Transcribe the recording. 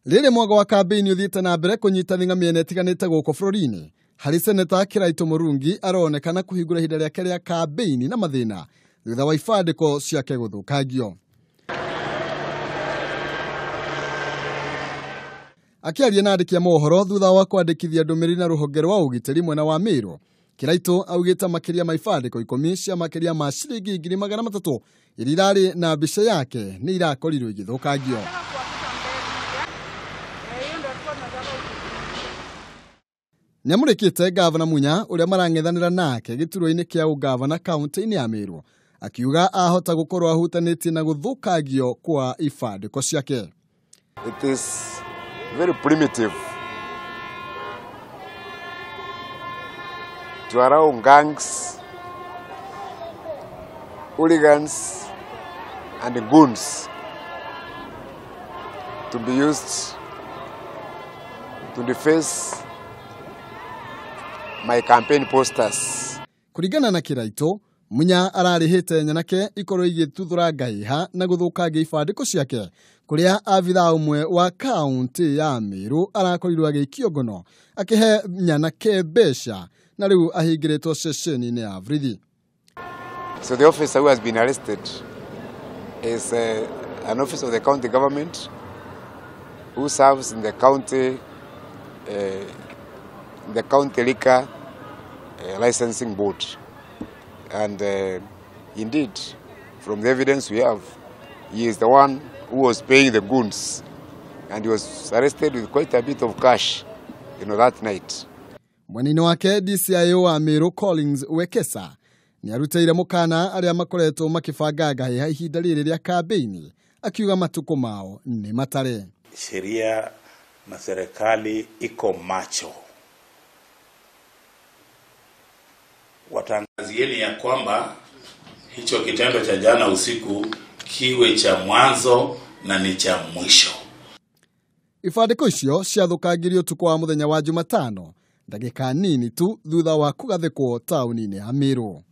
Rĩrĩ mwago wa kambĩini ũthiĩte na mbere kũnyita thing'a mĩena ĩtiganĩte gũkũ bũrũri-inĩ. Harĩ Seneta Kĩraitũ Mũrungi aronekana kũhingũra ihinda rĩake rĩa kambĩini na mathĩna thutha wa ibandĩko ciake gũthũkangio. Akĩaria na andĩki a mohoro thutha wa kwandĩkithia ndũmĩrĩri na rũhonge rwa ũgitĩri mwena wa Meru, Kĩraitũ augĩte makĩria ma ibandĩko 10 cia makĩria ma ciringi 300,000 iria irarĩ na mbica yake nĩ irakorirwo igĩthũkangio. Nĩamũrĩkĩte Gavana Munya ũrĩa marang'ethanĩra nake gĩturwa-inĩ kĩa ũgavana kaunti-inĩ ya Meru, akiuga ahota gũkorwo ahutanĩtie na gũthũkangio kwa ibandĩko ciake. It is very primitive to allow gangs, hooligans and goons to be used to deface my campaign posters. Kũringana na Kĩraitũ, Munya ararĩhĩte nyanake ikorwo igĩtuthũra ngahĩha na gũthũkangia ibandĩko ciake, kũrĩa abithaa ũmwe wa kaunti ya Meru arakorirwo agĩikio ngono akĩhe nyanake mbeca na rĩu ahingĩrĩtwo ceceni-inĩ ya borithi. So the officer who has been arrested is an officer of the county government who serves in the county liquor licensing board. And indeed, from the evidence we have, he is the one who was paying the goons, and he was arrested with quite a bit of cash, that night. Mwanini wake DCIO wa Meru Collins Wekesa nĩarutĩire mũkana arĩa makoretwo makĩbanga ngahĩha ihinda rĩrĩ rĩa kambĩini, akiuga matukũ mao nĩ matare. Sheria na serikali iko macho. Watangazieni ya kwamba hicho kitendo cha jana usiku kiwe cha mwanzo na ni cha mwisho. Ibandĩko icio ciathũkangirio ũtukũ wa mũthenya wa Jumatano, ndagĩka nini tu thutha wa kũgathĩkwo taũni-inĩ ya Meru.